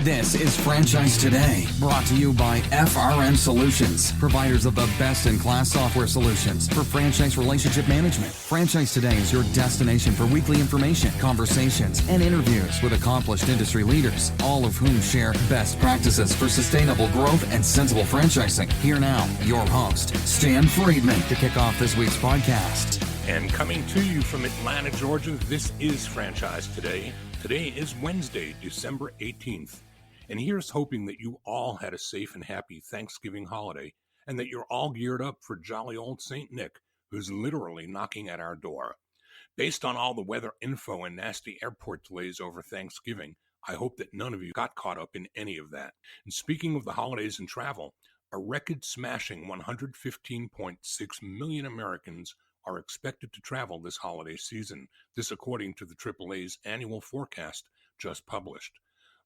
This is Franchise Today, brought to you by FRM Solutions, providers of the best-in-class software solutions for franchise relationship management. Franchise Today is your destination for weekly information, conversations, and interviews with accomplished industry leaders, all of whom share best practices for sustainable growth and sensible franchising. Here now, your host, Stan Friedman, to kick off this week's podcast. And coming to you from Atlanta, Georgia, this is Franchise Today. Today is Wednesday, December 18th. And here's hoping that you all had a safe and happy Thanksgiving holiday and that you're all geared up for jolly old St. Nick, who's literally knocking at our door. Based on all the weather info and nasty airport delays over Thanksgiving, I hope that none of you got caught up in any of that. And speaking of the holidays and travel, a record-smashing 115.6 million Americans are expected to travel this holiday season, this according to the AAA's annual forecast just published.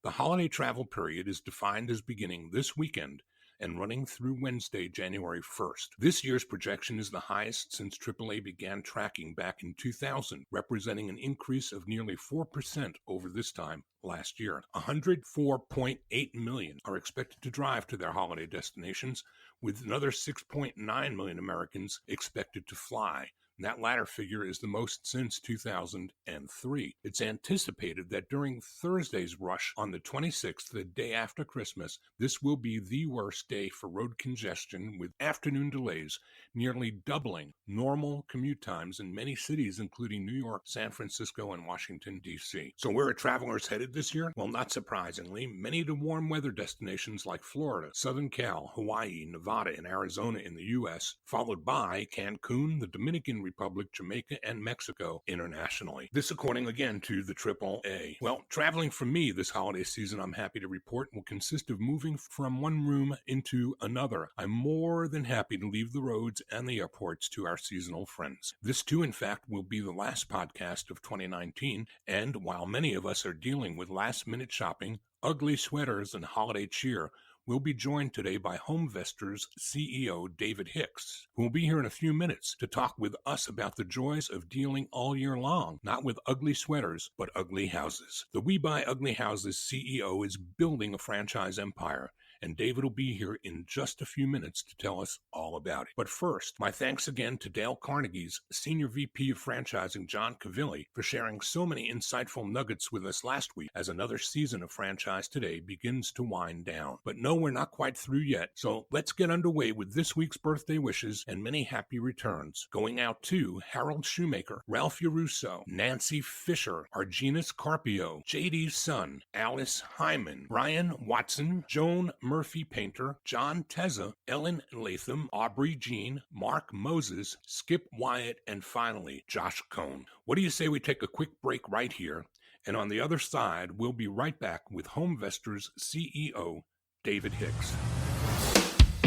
The holiday travel period is defined as beginning this weekend and running through Wednesday, January 1st. This year's projection is the highest since AAA began tracking back in 2000, representing an increase of nearly 4% over this time last year. 104.8 million are expected to drive to their holiday destinations, with another 6.9 million Americans expected to fly. And that latter figure is the most since 2003. It's anticipated that during Thursday's rush on the 26th, the day after Christmas, this will be the worst day for road congestion, with afternoon delays nearly doubling normal commute times in many cities, including New York, San Francisco, and Washington, D.C. So where are travelers headed this year? Well, not surprisingly, many to warm weather destinations like Florida, Southern Cal, Hawaii, Nevada, and Arizona in the U.S., followed by Cancun, the Dominican Republic, Jamaica, and Mexico internationally. This according again to the AAA. Well, traveling for me this holiday season, I'm happy to report, will consist of moving from one room into another. I'm more than happy to leave the roads and the airports to our seasonal friends. This too, in fact, will be the last podcast of 2019, and while many of us are dealing with last-minute shopping, ugly sweaters, and holiday cheer, we'll be joined today by HomeVestors CEO David Hicks, who will be here in a few minutes to talk with us about the joys of dealing all year long, not with ugly sweaters, but ugly houses. The We Buy Ugly Houses CEO is building a franchise empire, and David will be here in just a few minutes to tell us all about it. But first, my thanks again to Dale Carnegie's Senior VP of Franchising, John Cavilli, for sharing so many insightful nuggets with us last week as another season of Franchise Today begins to wind down. But no, we're not quite through yet, so let's get underway with this week's birthday wishes and many happy returns, going out to Harold Shoemaker, Ralph Yaruso, Nancy Fisher, Arginus Carpio, JD's son, Alice Hyman, Brian Watson, Joan Murphy Painter, John Tezza, Ellen Latham, Aubrey Jean, Mark Moses, Skip Wyatt, and finally, Josh Cohn. What do you say we take a quick break right here? And on the other side, we'll be right back with HomeVestors CEO David Hicks.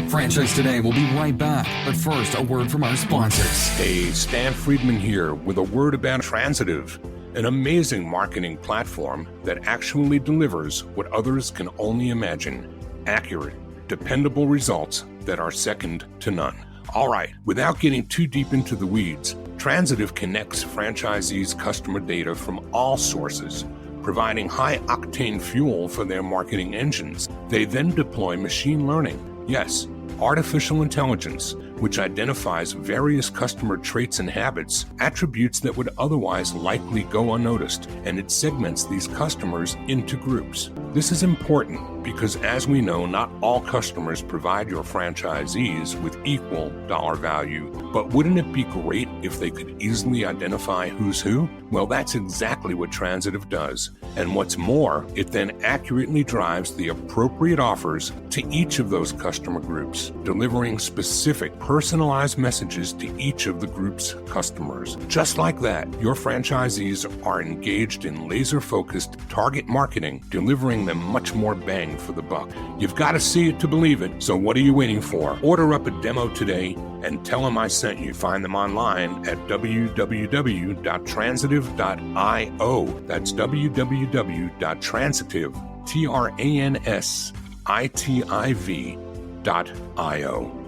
Franchise Today will be right back, but first, a word from our sponsors. Hey, Stan Friedman here with a word about Transitive, an amazing marketing platform that actually delivers what others can only imagine. Accurate, dependable results that are second to none. All right, without getting too deep into the weeds, Transitive connects franchisees' customer data from all sources, providing high-octane fuel for their marketing engines. They then deploy machine learning, yes, artificial intelligence, which identifies various customer traits and habits, attributes that would otherwise likely go unnoticed, and it segments these customers into groups. This is important because, as we know, not all customers provide your franchisees with equal dollar value. But wouldn't it be great if they could easily identify who's who? Well, that's exactly what Transitive does. And what's more, it then accurately drives the appropriate offers to each of those customer groups, delivering specific personalized messages to each of the group's customers. Just like that, your franchisees are engaged in laser-focused target marketing, delivering them much more bang for the buck. You've got to see it to believe it, so what are you waiting for? Order up a demo today and tell them I sent you. Find them online at www.transitive.io. That's www.transitive.io.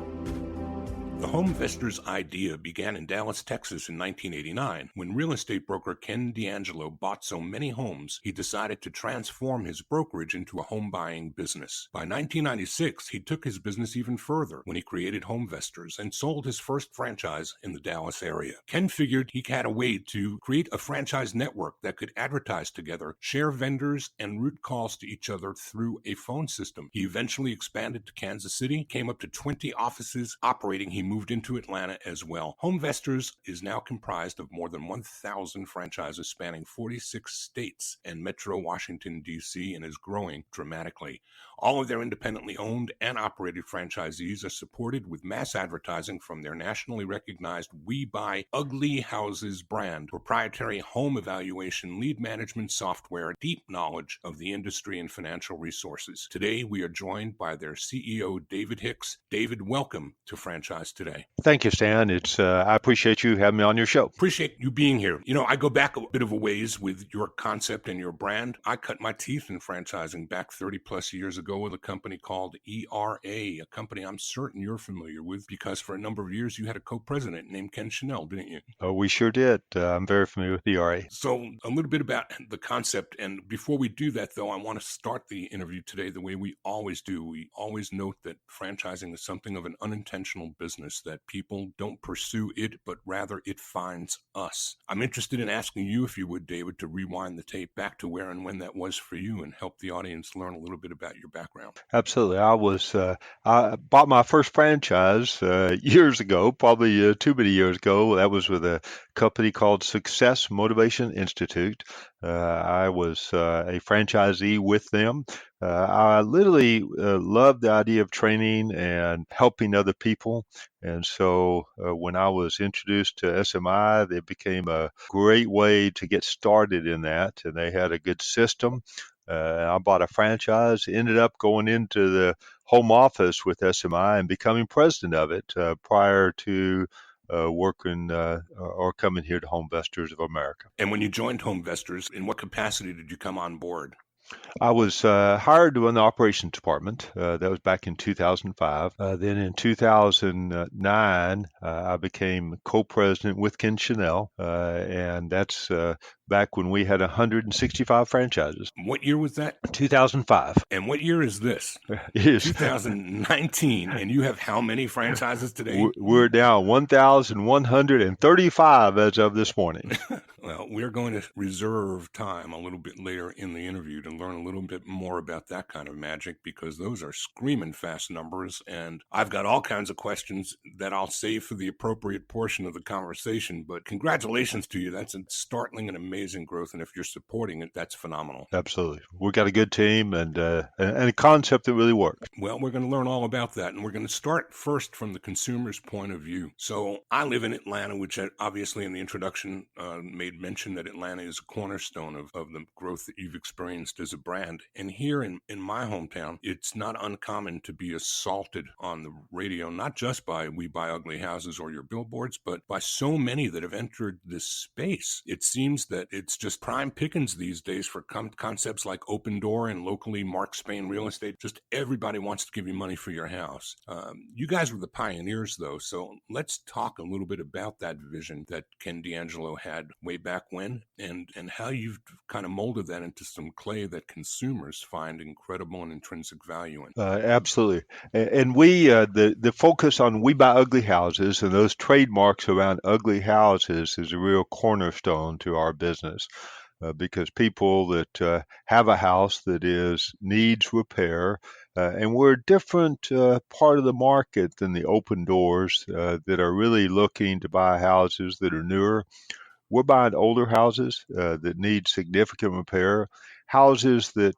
The HomeVestors idea began in Dallas, Texas in 1989 when real estate broker Ken D'Angelo bought so many homes he decided to transform his brokerage into a home buying business. By 1996, he took his business even further when he created HomeVestors and sold his first franchise in the Dallas area. Ken figured he had a way to create a franchise network that could advertise together, share vendors, and route calls to each other through a phone system. He eventually expanded to Kansas City, came up to 20 offices operating. He moved into Atlanta as well. HomeVestors is now comprised of more than 1,000 franchises spanning 46 states and Metro Washington, D.C., and is growing dramatically. All of their independently owned and operated franchisees are supported with mass advertising from their nationally recognized We Buy Ugly Houses brand, proprietary home evaluation, lead management software, deep knowledge of the industry, and financial resources. Today, we are joined by their CEO, David Hicks. David, welcome to Franchise Today. Thank you, Stan. I appreciate you having me on your show. Appreciate you being here. You know, I go back a bit of a ways with your concept and your brand. I cut my teeth in franchising back 30 plus years ago with a company called ERA, a company I'm certain you're familiar with because for a number of years you had a co-president named Ken Chanel, didn't you? Oh, we sure did. I'm very familiar with ERA. So a little bit about the concept. And before we do that, though, I want to start the interview today the way we always do. We always note that franchising is something of an unintentional business, that people don't pursue it, but rather it finds us. I'm interested in asking you, if you would, David, to rewind the tape back to where and when that was for you and help the audience learn a little bit about your background. Absolutely. I bought my first franchise years ago, probably too many years ago. That was with a company called Success Motivation Institute. I was a franchisee with them. I literally loved the idea of training and helping other people. And so when I was introduced to SMI, it became a great way to get started in that. And they had a good system. I bought a franchise, ended up going into the home office with SMI and becoming president of it prior to working or coming here to HomeVestors of America. And when you joined HomeVestors, in what capacity did you come on board? I was hired to run the operations department. That was back in 2005. Then in 2009, I became co-president with Ken Chanel, and that's back when we had 165 franchises. What year was that? 2005. And what year is this? It is 2019, and you have how many franchises today? We're down 1,135 as of this morning. Well, we're going to reserve time a little bit later in the interview to learn a little bit more about that kind of magic, because those are screaming fast numbers, and I've got all kinds of questions that I'll save for the appropriate portion of the conversation. But congratulations to you. That's a startling and amazing growth, and if you're supporting it, that's phenomenal. Absolutely. We've got a good team and a concept that really works. Well, we're going to learn all about that, and we're going to start first from the consumer's point of view. So I live in Atlanta, which obviously in the introduction made mention that Atlanta is a cornerstone of the growth that you've experienced as a brand. And here in my hometown, it's not uncommon to be assaulted on the radio, not just by We Buy Ugly Houses or your billboards, but by so many that have entered this space. It seems that it's just prime pickings these days for concepts like Open Door and locally Mark Spain real estate. Just everybody wants to give you money for your house. You guys were the pioneers, though, so let's talk a little bit about that vision that Ken D'Angelo had way back when, and how you've kind of molded that into some clay that consumers find incredible and intrinsic value in. Absolutely. And we, the focus on We Buy Ugly Houses and those trademarks around ugly houses is a real cornerstone to our business. Because people that have a house that needs repair, and we're a different part of the market than the open doors that are really looking to buy houses that are newer. We're buying older houses that need significant repair, houses that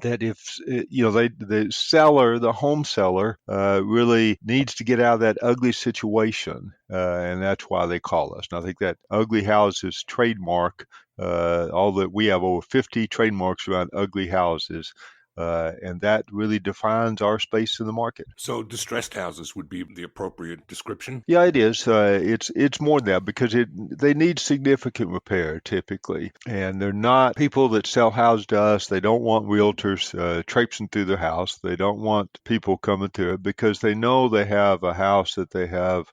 if the home seller really needs to get out of that ugly situation, and that's why they call us. And I think that ugly houses trademark, we have over 50 trademarks around ugly houses. and that really defines our space in the market. So distressed houses would be the appropriate description? Yeah, it is. It's more than that because they need significant repair typically, and they're not people that sell houses to us. They don't want realtors traipsing through their house. They don't want people coming through it because they know they have a house that they have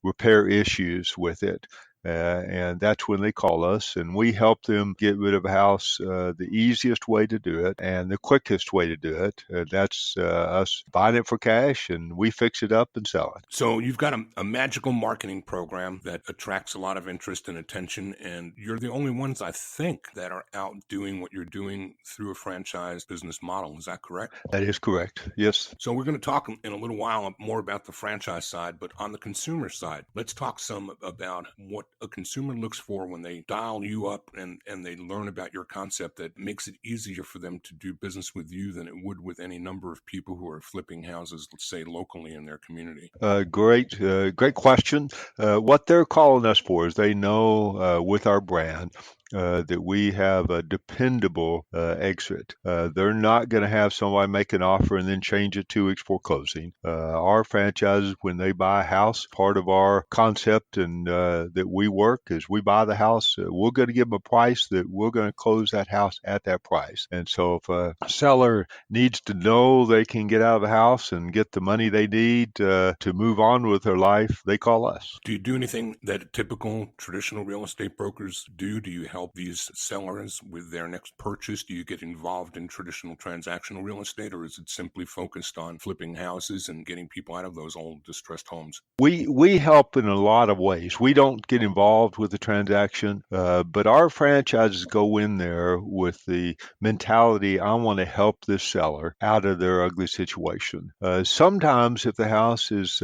repair issues with it. And that's when they call us, and we help them get rid of a house the easiest way to do it and the quickest way to do it. That's us buying it for cash, and we fix it up and sell it. So you've got a magical marketing program that attracts a lot of interest and attention, and you're the only ones, I think, that are out doing what you're doing through a franchise business model. Is that correct? That is correct, yes. So we're going to talk in a little while more about the franchise side, but on the consumer side, let's talk some about what a consumer looks for when they dial you up and they learn about your concept that makes it easier for them to do business with you than it would with any number of people who are flipping houses, let's say, locally in their community. Great question. What they're calling us for is they know with our brand that we have a dependable exit. They're not going to have somebody make an offer and then change it 2 weeks before closing. Our franchises, when they buy a house, part of our concept and that we work is we buy the house. We're going to give them a price that we're going to close that house at that price. And so if a seller needs to know they can get out of the house and get the money they need to move on with their life, they call us. Do you do anything that typical traditional real estate brokers do? Do you help these sellers with their next purchase? Do you get involved in traditional transactional real estate, or is it simply focused on flipping houses and getting people out of those old distressed homes? We help in a lot of ways. We don't get involved with the transaction, but our franchises go in there with the mentality, I want to help this seller out of their ugly situation. Sometimes if the house is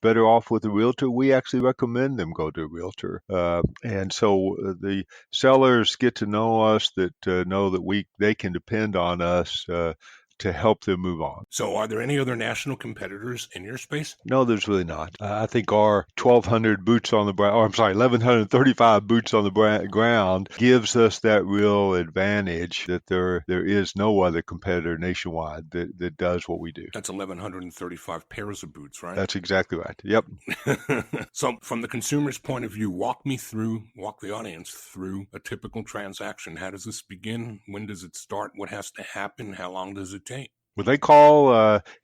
better off with a realtor, we actually recommend them go to a realtor. And so the sellers get to know us, that know that they can depend on us to help them move on. So are there any other national competitors in your space? No, there's really not. I think our 1,200 boots on the ground, 1,135 boots on the ground gives us that real advantage that there is no other competitor nationwide that does what we do. That's 1,135 pairs of boots, right? That's exactly right. Yep. So from the consumer's point of view, walk the audience through a typical transaction. How does this begin? When does it start? What has to happen? How long does it take? Well, they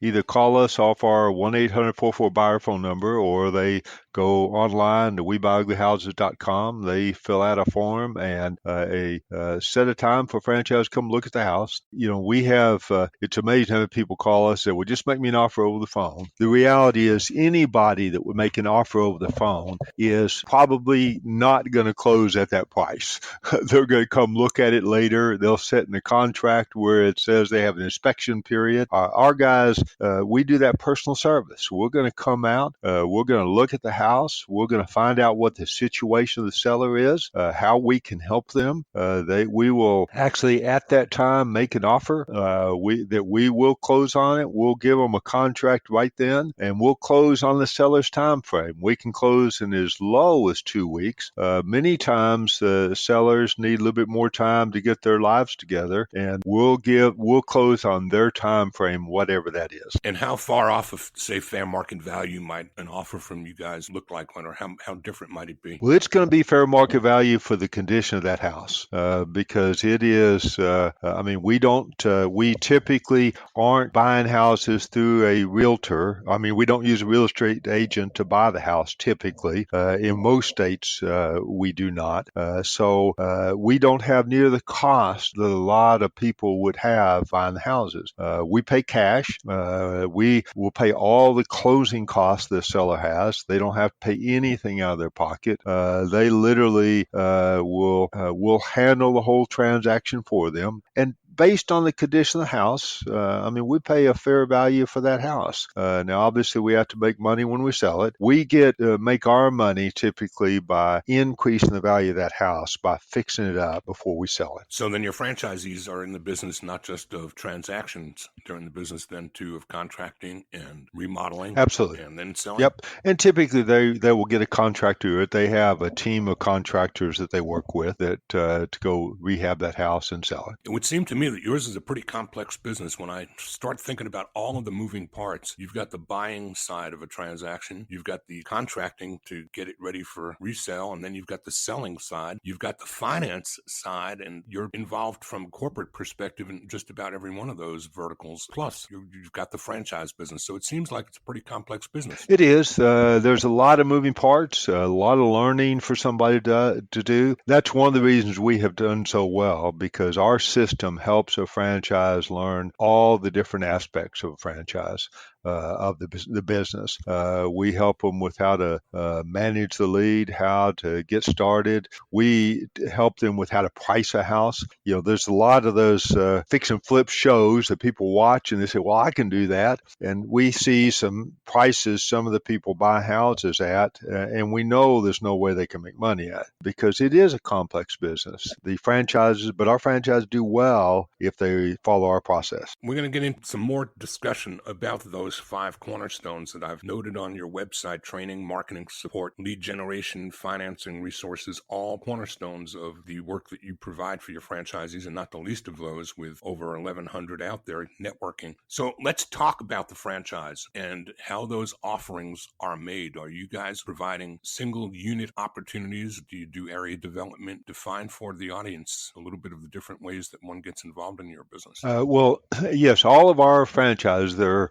either call us off our 1-800-44-BUYER phone number, or they go online to WeBuyUglyHouses.com. They fill out a form and a set of time for franchise come look at the house. We have, it's amazing how many people call us and say, well, just make me an offer over the phone. The reality is anybody that would make an offer over the phone is probably not going to close at that price. They're going to come look at it later. They'll set in a contract where it says they have an inspection period. Our guys, we do that personal service. We're going to come out. We're going to look at the house. We're going to find out what the situation of the seller is, how we can help them. We will actually at that time make an offer that we will close on it. We'll give them a contract right then, and we'll close on the seller's time frame. We can close in as low as 2 weeks. Many times sellers need a little bit more time to get their lives together, and we'll close on their time frame, whatever that is. And how far off of, say, fair market value might an offer from you guys look like, or how different might it be? Well, it's going to be fair market value for the condition of that house, because it is, we typically aren't buying houses through a realtor. We don't use a real estate agent to buy the house typically. In most states, we do not. So we don't have near the cost that a lot of people would have buying the houses. We pay cash. We will pay all the closing costs the seller has. They don't have to pay anything out of their pocket. They literally will handle the whole transaction for them. And based on the condition of the house, we pay a fair value for that house. Now, obviously, we have to make money when we sell it. We make our money typically by increasing the value of that house by fixing it up before we sell it. So then your franchisees are in the business not just of transactions, they're in the business then too of contracting and remodeling. Absolutely. And then selling. Yep. And typically they will get a contractor. They have a team of contractors that they work with that to go rehab that house and sell it. It would seem to me me that yours is a pretty complex business. When I start thinking about all of the moving parts, you've got the buying side of a transaction, you've got the contracting to get it ready for resale, and then you've got the selling side, you've got the finance side, and you're involved from a corporate perspective in just about every one of those verticals. Plus, you've got the franchise business. So it seems like it's a pretty complex business. It is. There's a lot of moving parts, a lot of learning for somebody to do. That's one of the reasons we have done so well, because our system helps a franchise learn all the different aspects of a franchise. Of the business. We help them with how to manage the lead, how to get started. We help them with how to price a house. There's a lot of those fix and flip shows that people watch and they say, well, I can do that. And we see some prices some of the people buy houses at, and we know there's no way they can make money at, because it is a complex business. But our franchises do well if they follow our process. We're going to get into some more discussion about those 5 cornerstones that I've noted on your website: training, marketing support, lead generation, financing resources, all cornerstones of the work that you provide for your franchisees, and not the least of those with over 1,100 out there networking. So let's talk about the franchise and how those offerings are made. Are you guys providing single unit opportunities? Do you do area development? Define for the audience a little bit of the different ways that one gets involved in your business. Well, yes, all of our franchises, they're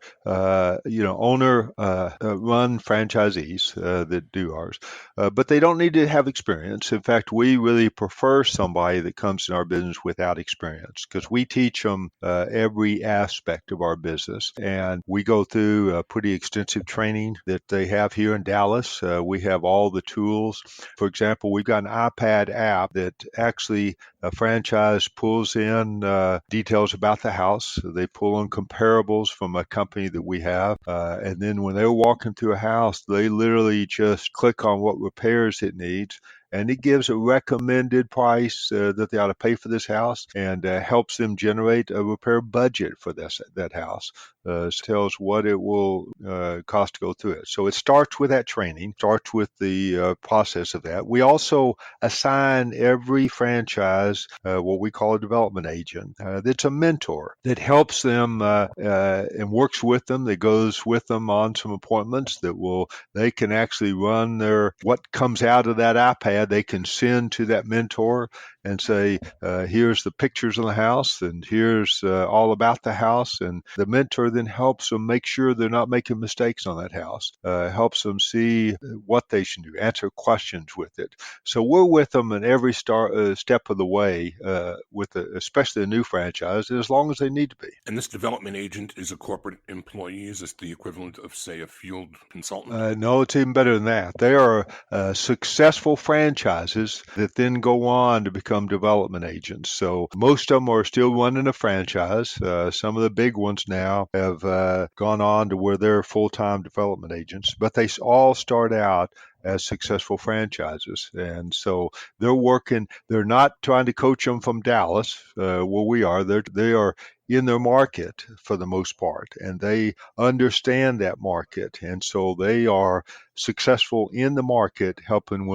owner run franchisees that do ours, but they don't need to have experience. In fact, we really prefer somebody that comes in our business without experience, because we teach them every aspect of our business, and we go through a pretty extensive training that they have here in Dallas. We have all the tools. For example, we've got an iPad app that actually a franchise pulls in details about the house. They pull in comparables from a company that we have. And then when they're walking through a house, they literally just click on what repairs it needs, and it gives a recommended price that they ought to pay for this house, and helps them generate a repair budget for that house. Tells what it will cost to go through it. So it starts with that training, starts with the process of that. We also assign every franchise what we call a development agent that's a mentor that helps them and works with them, that goes with them on some appointments they can actually run what comes out of that iPad, they can send to that mentor and say, here's the pictures of the house, and here's all about the house. And the mentor then helps them make sure they're not making mistakes on that house, helps them see what they should do, answer questions with it. So we're with them in every step of the way, especially a new franchise, as long as they need to be. And this development agent is a corporate employee? Is this the equivalent of, say, a field consultant? No, it's even better than that. They are successful franchises that then go on to become development agents. So most of them are still running a franchise. Some of the big ones now have gone on to where they're full-time development agents, but they all start out as successful franchises. And so they're not trying to coach them from Dallas, where we are. They are in their market for the most part, and they understand that market. And so they are successful in the market, helping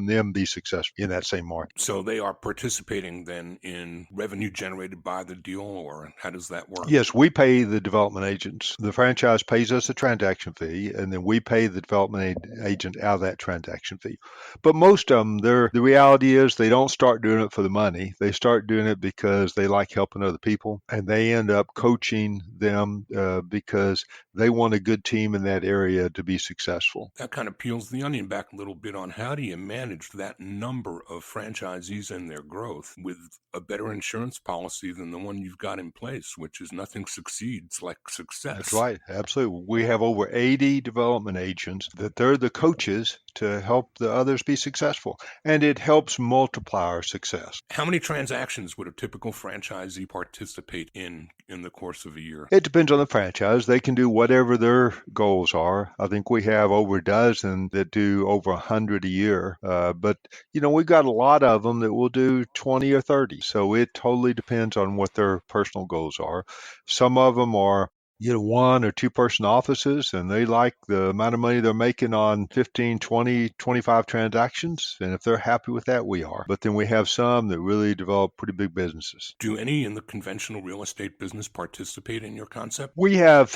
them be successful in that same market. So they are participating then in revenue generated by the deal, or how does that work? Yes, we pay the development agents. The franchise pays us a transaction fee, and then we pay the development agent out of that transaction fee. But most of them, the reality is they don't start doing it for the money. They start doing it because they like helping other people, and they end up coaching them because they want a good team in that area to be successful. That kind of peels the onion back a little bit on how do you manage that number of franchisees and their growth with a better insurance policy than the one you've got in place, which is nothing succeeds like success. That's right. Absolutely. We have over 80 development agents that they're the coaches to help the others be successful, and it helps multiply our success. How many transactions would a typical franchisee participate in the course of a year? It depends on the franchise. They can do whatever their goals are. I think we have over a dozen that do over 100 a year. But we've got a lot of them that will do 20 or 30. So it totally depends on what their personal goals are. Some of them are one or two person offices, and they like the amount of money they're making on 15, 20, 25 transactions. And if they're happy with that, we are. But then we have some that really develop pretty big businesses. Do any in the conventional real estate business participate in your concept? We have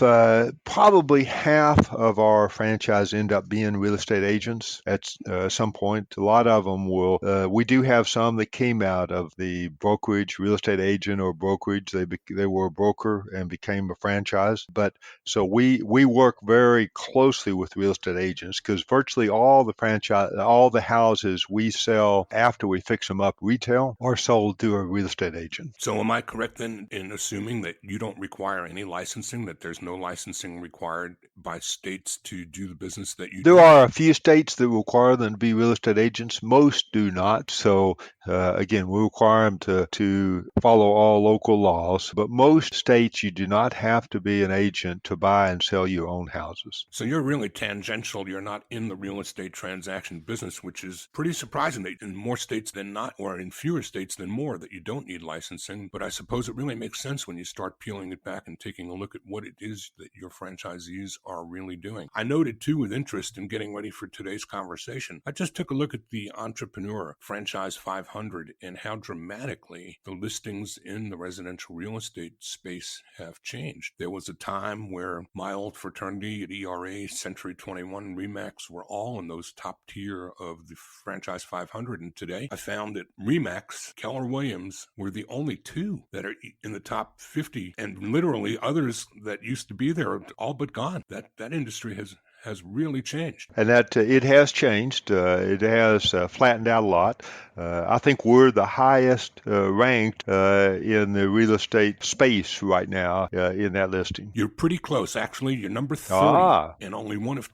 probably half of our franchise end up being real estate agents at some point. A lot of them will. We do have some that came out of the brokerage, real estate agent or brokerage. They were a broker and became a franchise. But so we work very closely with real estate agents because virtually all the houses we sell after we fix them up retail are sold through a real estate agent. So am I correct then in assuming that you don't require any licensing, that there's no licensing required by states to do the business that you do? There are a few states that require them to be real estate agents. Most do not. So again, we require them to follow all local laws. But most states, you do not have to be an agent to buy and sell your own houses. So you're really tangential. You're not in the real estate transaction business, which is pretty surprising that in more states than not, or in fewer states than more, that you don't need licensing. But I suppose it really makes sense when you start peeling it back and taking a look at what it is that your franchisees are really doing. I noted too, with interest in getting ready for today's conversation, I just took a look at the Entrepreneur Franchise 500 and how dramatically the listings in the residential real estate space have changed. There was a time where my old fraternity at ERA, Century 21, RE/MAX were all in those top tier of the Franchise 500. And today I found that RE/MAX, Keller Williams were the only two that are in the top 50, and literally others that used to be there are all but gone. That industry has really changed. And that it has changed. It has flattened out a lot. I think we're the highest ranked in the real estate space right now in that listing. You're pretty close, actually. You're number 30, and only one of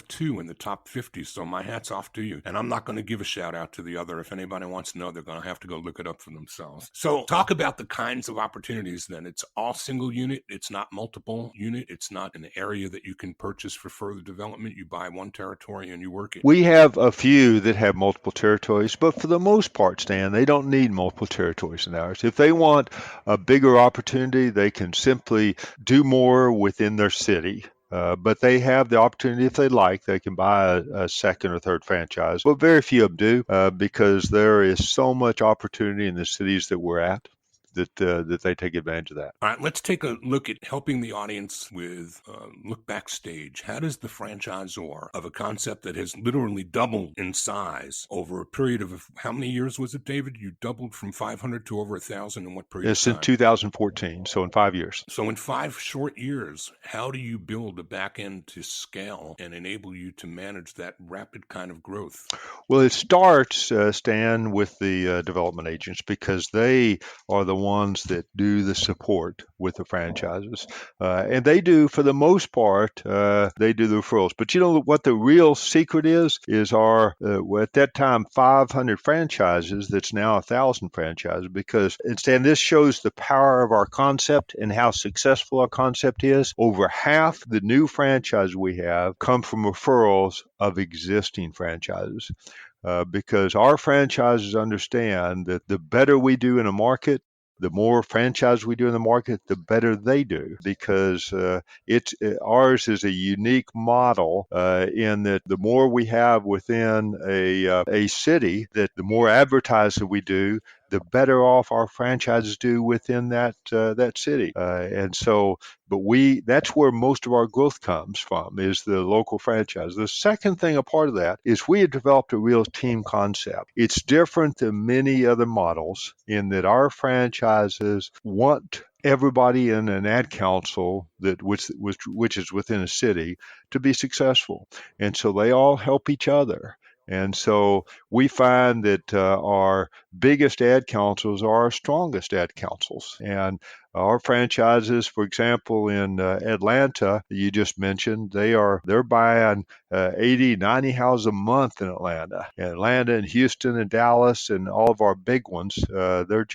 two in the top 50. So my hat's off to you. And I'm not going to give a shout out to the other. If anybody wants to know, they're going to have to go look it up for themselves. So talk about the kinds of opportunities then. It's all single unit. It's not multiple unit. It's not an area that you can purchase for further development. You buy one territory and you work it. We have a few that have multiple territories, but for the most part, Stan, they don't need multiple territories in ours. If they want a bigger opportunity, they can simply do more within their city. But they have the opportunity, if they like, they can buy a second or third franchise. But very few of them do because there is so much opportunity in the cities that we're at. That they take advantage of that. All right, let's take a look at helping the audience with look backstage. How does the franchisor of a concept that has literally doubled in size over a period of how many years was it, David? You doubled from 500 to over 1,000 in what period It's of time? in 2014, so in 5 years. So in 5 short years, how do you build a back end to scale and enable you to manage that rapid kind of growth? Well, it starts, Stan, with the development agents because they are the ones that do the support with the franchises. And they do, for the most part, they do the referrals. But you know what the real secret is our, at that time, 500 franchises, that's now 1,000 franchises, because, and Stan, this shows the power of our concept and how successful our concept is. Over half the new franchises we have come from referrals of existing franchises. Because our franchises understand that the better we do in a market, the more franchise we do in the market, the better they do, because ours is a unique model in that the more we have within a city, that the more advertising we do, the better off our franchises do within that city. And so, but that's where most of our growth comes from, is the local franchise. The second thing, a part of that, is we have developed a real team concept. It's different than many other models in that our franchises want everybody in an ad council which is within a city to be successful. And so they all help each other. And so we find that our biggest ad councils are our strongest ad councils. And our franchises, for example, in Atlanta, you just mentioned, they're buying 80, 90 houses a month in Atlanta. Atlanta and Houston and Dallas and all of our big ones, they're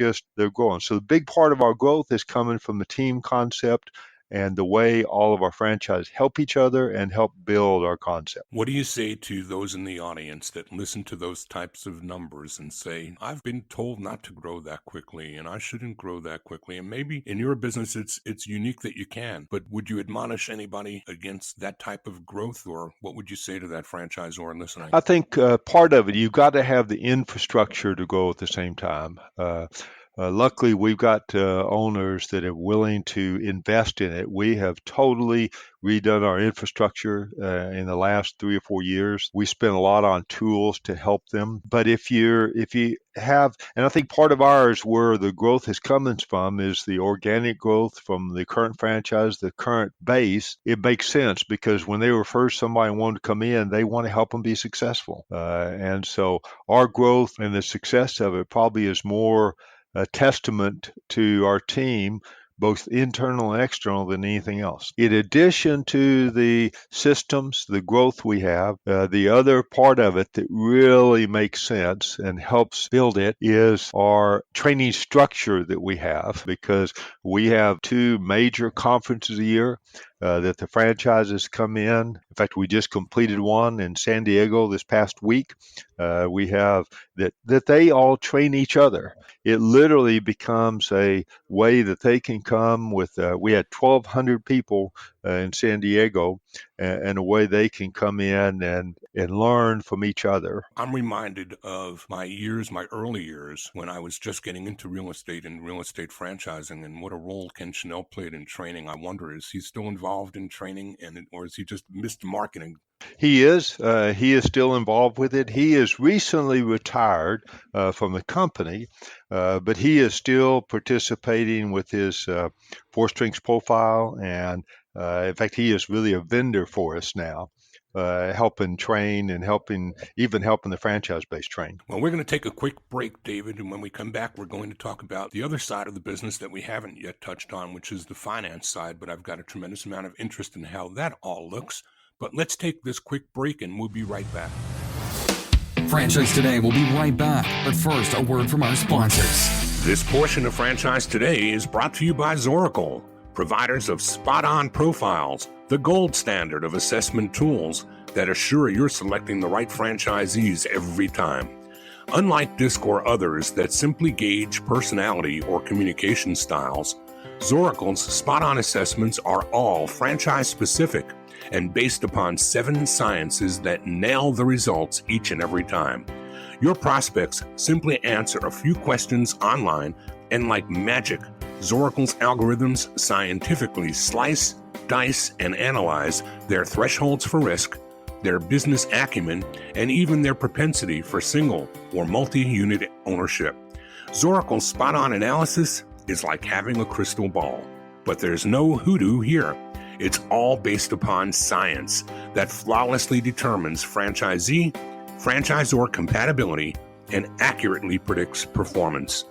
growing. So the big part of our growth is coming from the team concept and the way all of our franchises help each other and help build our concept. What do you say to those in the audience that listen to those types of numbers and say, I've been told not to grow that quickly and I shouldn't grow that quickly? And maybe in your business, it's unique that you can, but would you admonish anybody against that type of growth, or what would you say to that franchisor listening? I think part of it, you've got to have the infrastructure to grow at the same time. Luckily, we've got owners that are willing to invest in it. We have totally redone our infrastructure in the last 3 or 4 years. We spent a lot on tools to help them. But if you have, and I think part of ours where the growth is coming from is the organic growth from the current franchise, the current base. It makes sense because when they refer somebody and want to come in, they want to help them be successful. And so our growth and the success of it probably is more a testament to our team, both internal and external, than anything else. In addition to the systems, the growth we have, the other part of it that really makes sense and helps build it is our training structure that we have, because we have 2 major conferences a year that the franchises come in. In fact, we just completed one in San Diego this past week. We have that they all train each other. It literally becomes a way that they can come with, we had 1,200 people in San Diego, and a way they can come in and learn from each other. I'm reminded of my early years, when I was just getting into real estate and real estate franchising, and what a role Ken Chanel played in training. I wonder, is he still involved in training, or is he just missed marketing? He is still involved with it. He is recently retired from the company, but he is still participating with his 4 strengths profile, and in fact, he is really a vendor for us now, helping train and helping the franchise base train. Well, we're going to take a quick break, David, and when we come back, we're going to talk about the other side of the business that we haven't yet touched on, which is the finance side, but I've got a tremendous amount of interest in how that all looks. But let's take this quick break and we'll be right back. Franchise Today will be right back, but first, a word from our sponsors. This portion of Franchise Today is brought to you by Zoracle, providers of spot-on profiles, the gold standard of assessment tools that assure you're selecting the right franchisees every time. Unlike DISC or others that simply gauge personality or communication styles, Zoracle's spot-on assessments are all franchise-specific and based upon 7 sciences that nail the results each and every time. Your prospects simply answer a few questions online, and like magic, Zoracle's algorithms scientifically slice, dice, and analyze their thresholds for risk, their business acumen, and even their propensity for single or multi-unit ownership. Zoracle's spot-on analysis is like having a crystal ball, but there's no hoodoo here. It's all based upon science that flawlessly determines franchisee, franchisor compatibility, and accurately predicts performance.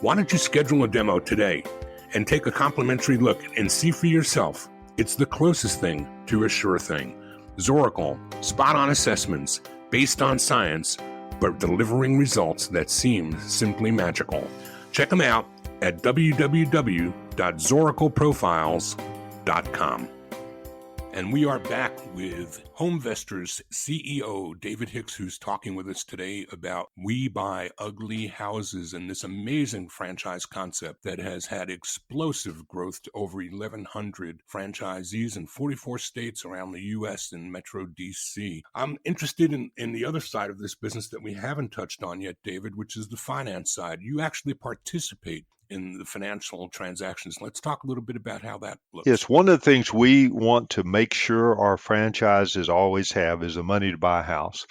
Why don't you schedule a demo today and take a complimentary look and see for yourself? It's the closest thing to a sure thing. Zoracle, spot-on assessments based on science, but delivering results that seem simply magical. Check them out at www.zoracleprofiles.com. And we are back with HomeVestors CEO David Hicks, who's talking with us today about We Buy Ugly Houses and this amazing franchise concept that has had explosive growth to over 1,100 franchisees in 44 states around the U.S. and Metro D.C. I'm interested in the other side of this business that we haven't touched on yet, David, which is the finance side. You actually participate in the financial transactions. Let's talk a little bit about how that looks. Yes, one of the things we want to make sure our franchises always have is the money to buy a house.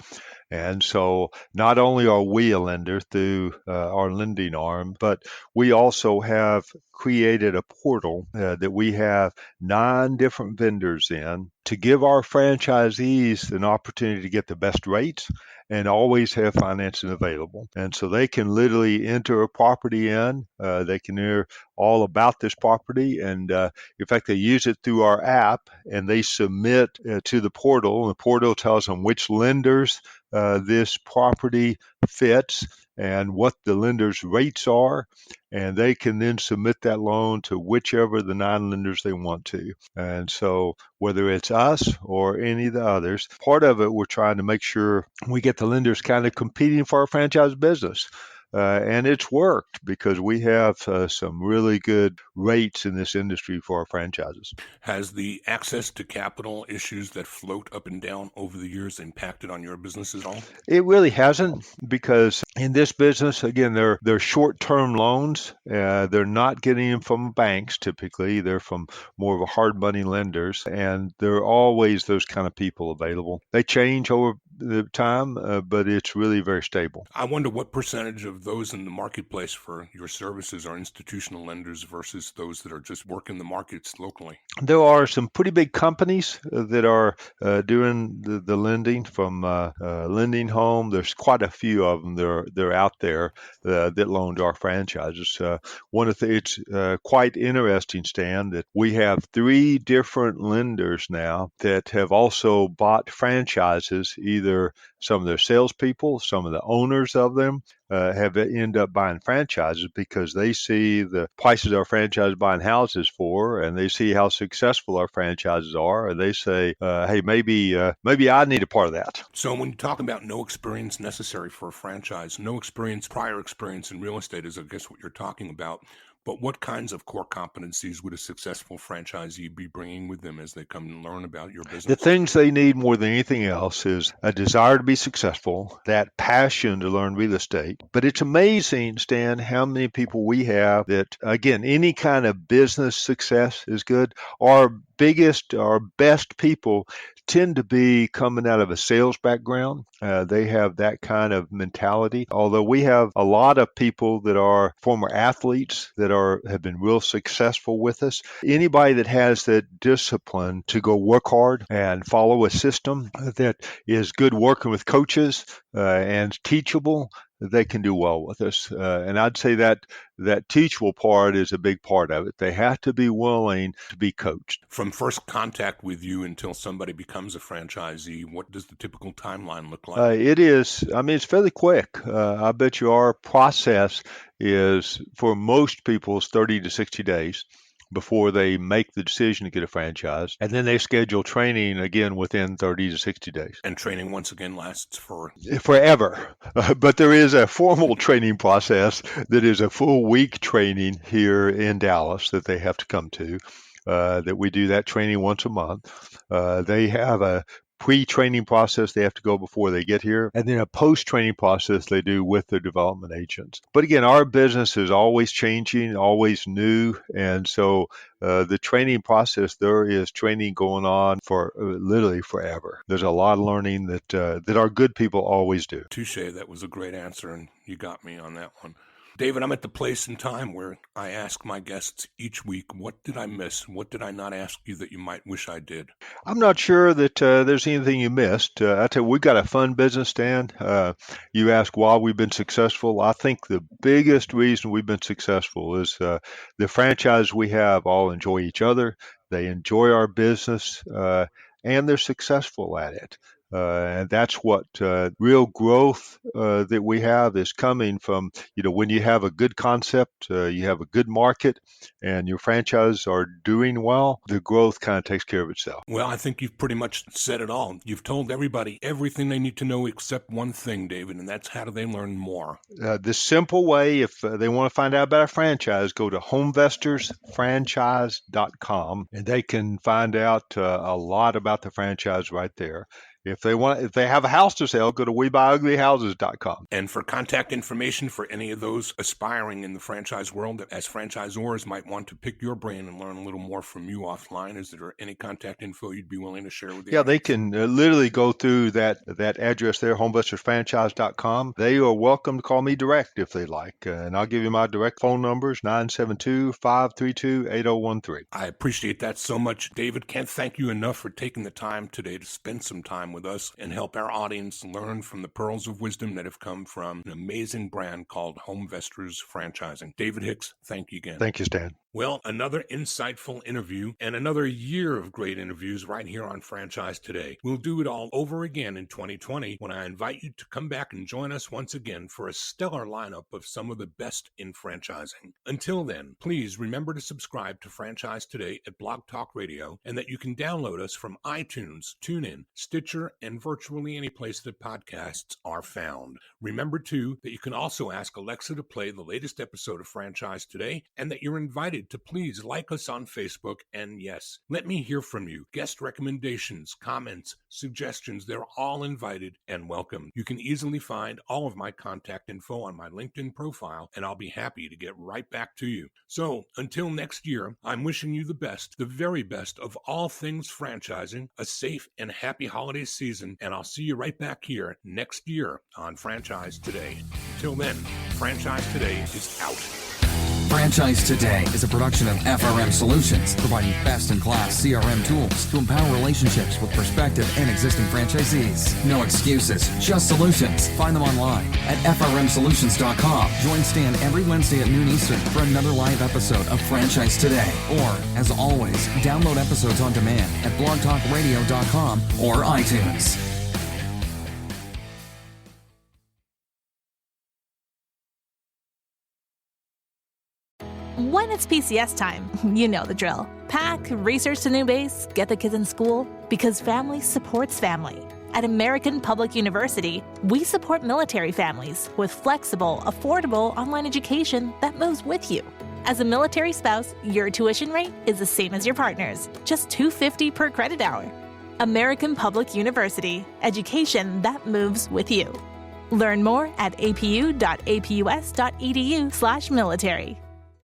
And so not only are we a lender through our lending arm, but we also have created a portal that we have 9 different vendors in to give our franchisees an opportunity to get the best rates and always have financing available. And so they can literally enter a property in, they can hear all about this property, and in fact, they use it through our app, and they submit to the portal, and the portal tells them which lenders this property fits, and what the lender's rates are, and they can then submit that loan to whichever the 9 lenders they want to. And so whether it's us or any of the others, part of it, we're trying to make sure we get the lenders kind of competing for our franchise business. And it's worked because we have some really good rates in this industry for our franchises. Has the access to capital issues that float up and down over the years impacted on your business at all? It really hasn't, because in this business, again, they're short-term loans. They're not getting them from banks typically. They're from more of a hard money lenders, and there are always those kind of people available. They change over the time, but it's really very stable. I wonder what percentage of those in the marketplace for your services are institutional lenders versus those that are just working the markets locally. There are some pretty big companies that are doing the lending from Lending Home. There's quite a few of them. They're out there that loan to our franchises. It's quite interesting, Stan, that we have 3 different lenders now that have also bought franchises. Either some of their salespeople, some of the owners of them have end up buying franchises because they see the prices our franchise buying houses for, and they see how successful our franchises are, and they say, "Hey, maybe I need a part of that." So when you talk about no experience necessary for a franchise, no prior experience in real estate is, I guess, what you're talking about. But what kinds of core competencies would a successful franchisee be bringing with them as they come and learn about your business? The things they need more than anything else is a desire to be successful, that passion to learn real estate. But it's amazing, Stan, how many people we have that, again, any kind of business success is good. Our best people tend to be coming out of a sales background. They have that kind of mentality. Although we have a lot of people that are former athletes that have been real successful with us. Anybody that has that discipline to go work hard and follow a system that is good working with coaches and teachable, they can do well with us. And I'd say that teachable part is a big part of it. They have to be willing to be coached. From first contact with you until somebody becomes a franchisee, what does the typical timeline look like? It's fairly quick. I bet you our process is, for most people, is 30 to 60 days before they make the decision to get a franchise. And then they schedule training again within 30 to 60 days. And training, once again, lasts forever. But there is a formal training process that is a full week training here in Dallas that they have to come to, that we do that training once a month. They have a pre-training process they have to go before they get here, and then a post-training process they do with their development agents. But again, our business is always changing, always new, and so the training process, there is training going on for literally forever. There's a lot of learning that our good people always do. Touche, that was a great answer, and you got me on that one. David, I'm at the place and time where I ask my guests each week, what did I miss? What did I not ask you that you might wish I did? I'm not sure that there's anything you missed. I tell you, we've got a fun business, Stan. You ask why we've been successful. I think the biggest reason we've been successful is the franchise we have all enjoy each other. They enjoy our business, and they're successful at it. And that's what real growth that we have is coming from, when you have a good concept, you have a good market, and your franchise are doing well, the growth kind of takes care of itself. Well, I think you've pretty much said it all. You've told everybody everything they need to know except one thing, David, and that's how do they learn more? The simple way, if they want to find out about a franchise, go to HomeVestorsFranchise.com, and they can find out a lot about the franchise right there. If they have a house to sell, go to WeBuyUglyHouses.com. And for contact information for any of those aspiring in the franchise world as franchisors might want to pick your brain and learn a little more from you offline, is there any contact info you'd be willing to share with the Yeah, audience? they can literally go through that address there, HomeVestorsFranchise.com. They are welcome to call me direct if they like, and I'll give you my direct phone numbers, 972-532-8013. I appreciate that so much, David. Can't thank you enough for taking the time today to spend some time with us and help our audience learn from the pearls of wisdom that have come from an amazing brand called HomeVestors Franchising. David Hicks, thank you again. Thank you, Stan. Well, another insightful interview and another year of great interviews right here on Franchise Today. We'll do it all over again in 2020 when I invite you to come back and join us once again for a stellar lineup of some of the best in franchising. Until then, please remember to subscribe to Franchise Today at Blog Talk Radio and that you can download us from iTunes, TuneIn, Stitcher, and virtually any place that podcasts are found. Remember, too, that you can also ask Alexa to play the latest episode of Franchise Today and that you're invited to please like us on Facebook, and yes, let me hear from you. Guest recommendations, comments, suggestions, they're all invited and welcome. You can easily find all of my contact info on my LinkedIn profile, and I'll be happy to get right back to you. So, until next year, I'm wishing you the best, the very best of all things franchising, a safe and happy holiday season, and I'll see you right back here next year on Franchise Today. Until then, Franchise Today is out. Franchise Today is a production of FRM Solutions, providing best-in-class CRM tools to empower relationships with prospective and existing franchisees. No excuses, just solutions. Find them online at frmsolutions.com. Join Stan every Wednesday at noon Eastern for another live episode of Franchise Today. Or, as always, download episodes on demand at blogtalkradio.com or iTunes. When it's PCS time, you know the drill. Pack, research the new base, get the kids in school, because family supports family. At American Public University, we support military families with flexible, affordable online education that moves with you. As a military spouse, your tuition rate is the same as your partner's, just $250 per credit hour. American Public University, education that moves with you. Learn more at apu.apus.edu/military.